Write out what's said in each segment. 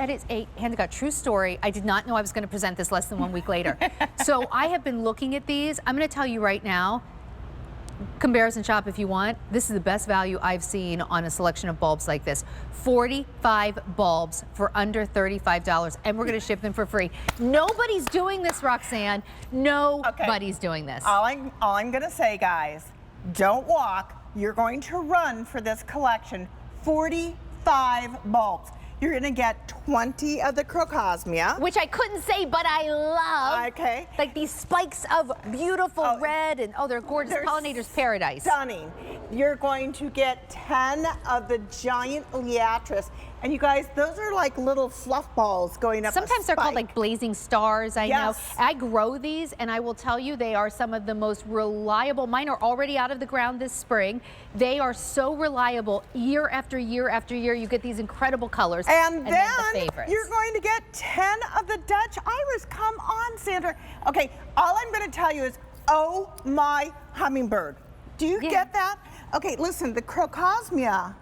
That is a, hand to God, true story. I did not know I was going to present this less than 1 week later. So I have been looking at these. I'm going to tell you right now, comparison shop if you want. This is the best value I've seen on a selection of bulbs like this. 45 bulbs for under $35, and we're going to ship them for free. Nobody's doing this, Roxanne. Nobody's doing this. All I'm going to say, guys, don't walk. You're going to run for this collection. 45 bulbs. You're going to get 20 of the Crocomia. Which I couldn't say, but I love. Okay. Like these spikes of beautiful red, and they're gorgeous. They're Pollinator's paradise. Stunning. You're going to get 10 of the giant Liatris. And you guys, those are like little fluff balls going up. Sometimes they're called like blazing stars, I know. I grow these, and I will tell you, they are some of the most reliable. Mine are already out of the ground this spring. They are so reliable year after year after year. You get these incredible colors. And then the favorites. You're going to get 10 of the Dutch iris. Come on, Sandra. Okay, all I'm going to tell you is, oh my hummingbird. Do you get that? Okay, listen, the Crocomia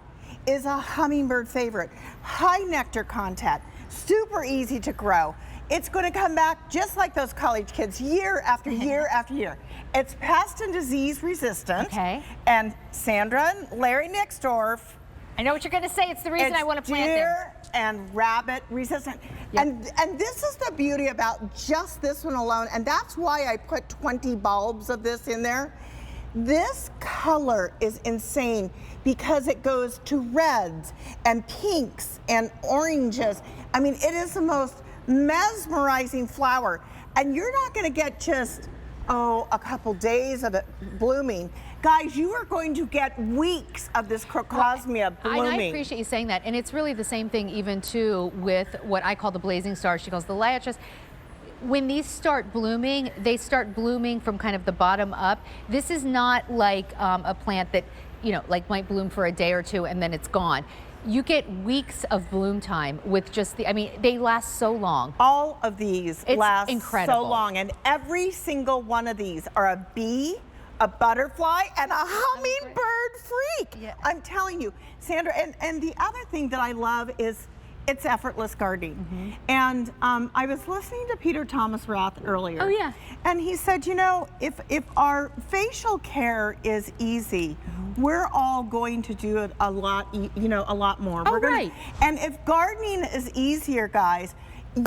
is a hummingbird favorite. High nectar content, super easy to grow. It's going to come back just like those college kids year after year after year. It's pest and disease resistant. Okay. And Sandra and Larry next door, I know what you're going to say. It's the reason I want to plant them. Deer and rabbit resistant. And this is the beauty about just this one alone, and that's why I put 20 bulbs of this in there. This color is insane because it goes to reds and pinks and oranges. I mean, it is the most mesmerizing flower. And you're not going to get just, a couple days of it blooming. Guys, you are going to get weeks of this Crocomia blooming. I appreciate you saying that. And it's really the same thing even too with what I call the blazing stars. She calls the Liatris. When these start blooming, they start blooming from kind of the bottom up. This is not like a plant that, like might bloom for a day or two and then it's gone. You get weeks of bloom time with just they last so long. All of these last incredible. So long, and every single one of these are a bee, a butterfly, and a hummingbird freak. Yeah. I'm telling you, Sandra, and the other thing that I love is it's effortless gardening. And I was listening to Peter Thomas Roth earlier. Oh, yeah. And he said, if our facial care is easy, we're all going to do it a lot, a lot more. And if gardening is easier, guys,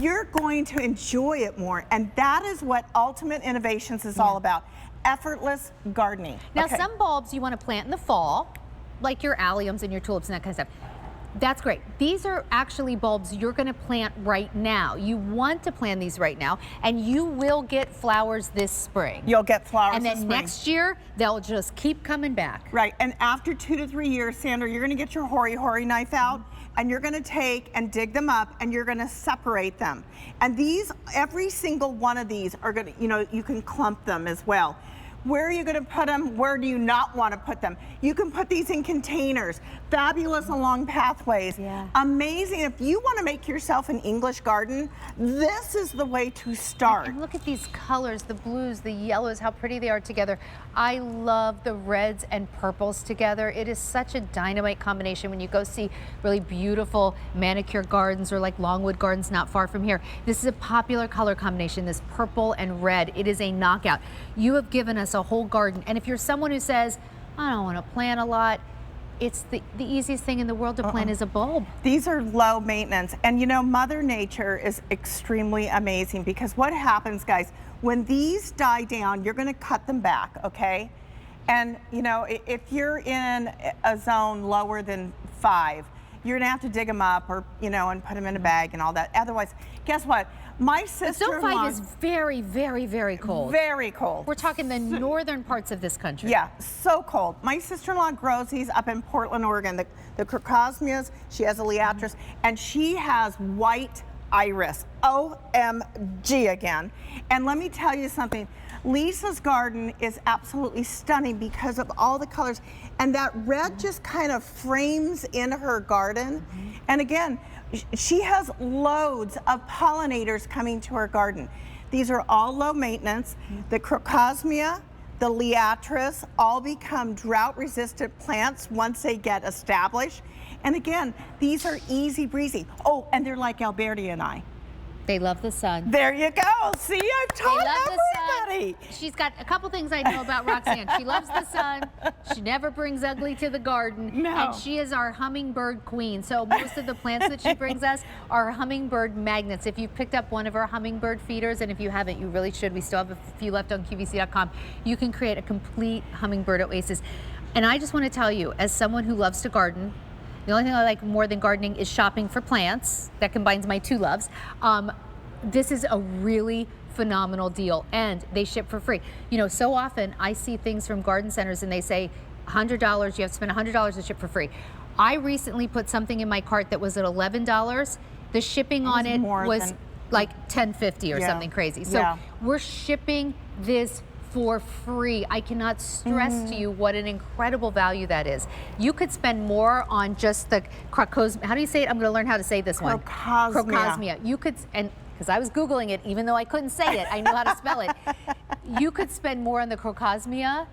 you're going to enjoy it more. And that is what Ultimate Innovations is all about. Effortless gardening. Now, some bulbs you want to plant in the fall, like your alliums and your tulips and that kind of stuff. That's great. These are actually bulbs you're going to plant right now. You want to plant these right now, and you will get flowers this spring. You'll get flowers this spring. And then next year, they'll just keep coming back. Right, and after 2 to 3 years, Sandra, you're going to get your hori-hori knife out, and you're going to take and dig them up, and you're going to separate them. And these, every single one of these are going to, you can clump them as well. Where are you going to put them? Where do you not want to put them? You can put these in containers. Fabulous along pathways. Amazing. If you want to make yourself an English garden, this is the way to start. And look at these colors, the blues, the yellows, how pretty they are together. I love the reds and purples together. It is such a dynamite combination when you go see really beautiful manicure gardens or like Longwood Gardens not far from here. This is a popular color combination, this purple and red. It is a knockout. You have given us a whole garden. And if you're someone who says, I don't want to plant a lot, it's the easiest thing in the world to plant is a bulb. These are low maintenance. And Mother Nature is extremely amazing because what happens, guys, when these die down, you're going to cut them back, okay? And, if you're in a zone lower than 5, you're going to have to dig them up or, and put them in a bag and all that. Otherwise, guess what? My sister-in-law... Zone 5 is very, very, very cold. Very cold. We're talking the northern parts of this country. Yeah, so cold. My sister-in-law grows these up in Portland, Oregon. The Crocomias, she has a Liatris, and she has white iris. OMG again. And let me tell you something. Lisa's garden is absolutely stunning because of all the colors. And that red just kind of frames in her garden. And again, she has loads of pollinators coming to her garden. These are all low maintenance. The Crocomia, the Liatris all become drought resistant plants once they get established. And again, these are easy breezy. Oh, and they're like Alberti and I. They love the sun. There you go. See, I've taught everybody. She's got a couple things I know about Roxanne. She loves the sun. She never brings ugly to the garden. No. And she is our hummingbird queen. So most of the plants that she brings us are hummingbird magnets. If you've picked up one of our hummingbird feeders, and if you haven't, you really should. We still have a few left on QVC.com. You can create a complete hummingbird oasis. And I just want to tell you, as someone who loves to garden, the only thing I like more than gardening is shopping for plants. That combines my two loves. This is a really phenomenal deal, and they ship for free. You know, so often I see things from garden centers and they say $100, you have to spend $100 to ship for free. I recently put something in my cart that was at $11. The shipping on it was like $10.50 or something crazy. So we're shipping this for free. I cannot stress to you what an incredible value that is. You could spend more on just the Crocomia. How do you say it? I'm going to learn how to say this one. Crocomia. You could, and because I was Googling it, even though I couldn't say it, I knew how to spell it. You could spend more on the Crocomia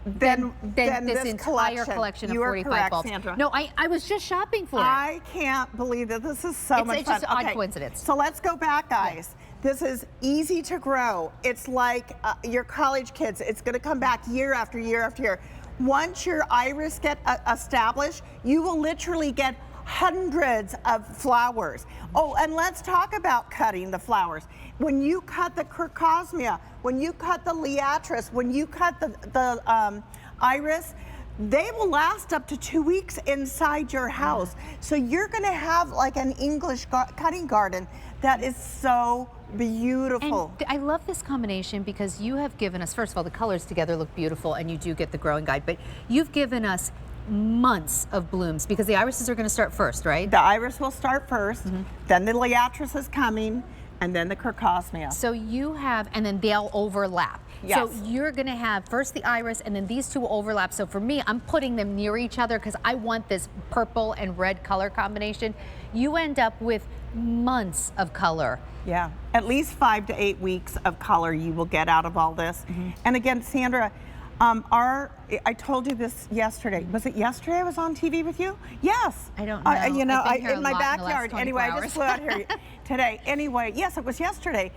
than this entire collection of 45 bulbs. Sandra. No, I was just shopping for it. I can't believe that this is so much fun. It's just an odd coincidence. So let's go back, guys. This is easy to grow. It's like your college kids. It's going to come back year after year after year. Once your iris get established, you will literally get hundreds of flowers. Oh, and let's talk about cutting the flowers. When you cut the Crocomia, when you cut the Liatris, when you cut the iris, they will last up to 2 weeks inside your house. So you're going to have like an English cutting garden that is so beautiful. And I love this combination because you have given us, first of all, the colors together look beautiful, and you do get the growing guide, but you've given us months of blooms because the irises are going to start first, right? The iris will start first, then the Liatris is coming, and then the Crocomia. So you have, and then they'll overlap. Yes. So you're going to have first the iris, and then these two will overlap. So for me, I'm putting them near each other because I want this purple and red color combination. You end up with months of color. Yeah, at least 5 to 8 weeks of color you will get out of all this. And again, Sandra, I told you this yesterday. Was it yesterday I was on TV with you? Yes. I don't know. You know, I've been here in my a lot in the last backyard. 24 Anyway, I hours. just flew out here today. Anyway, yes, it was yesterday.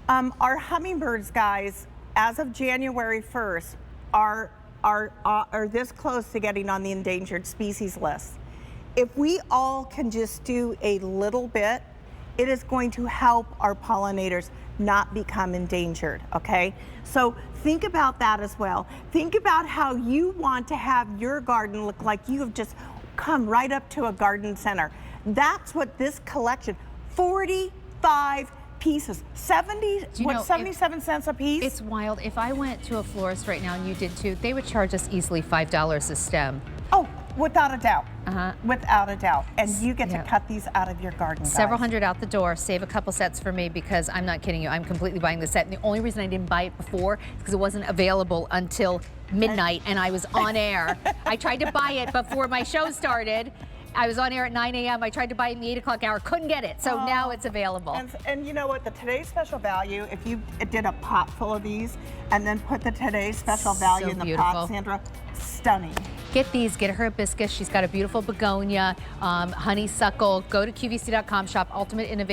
Our hummingbirds, guys, as of January 1st, are this close to getting on the endangered species list. If we all can just do a little bit, it is going to help our pollinators not become endangered, okay? So think about that as well. Think about how you want to have your garden look like you have just come right up to a garden center. That's what this collection, 45 pieces, 77 cents a piece? It's wild. If I went to a florist right now and you did too, they would charge us easily $5 a stem. Oh, without a doubt. Without a doubt. And you get to cut these out of your garden, guys. Several hundred out the door. Save a couple sets for me because I'm not kidding you. I'm completely buying the set. And the only reason I didn't buy it before is because it wasn't available until midnight and I was on air. I tried to buy it before my show started. I was on air at 9 a.m. I tried to buy it in the 8 o'clock hour. Couldn't get it. So now it's available. And you know what? The today's special value, if you did a pot full of these and then put the today's special value in the pot, Sandra, stunning. Get these, get her hibiscus. She's got a beautiful begonia, honeysuckle. Go to QVC.com, shop Ultimate Innovation.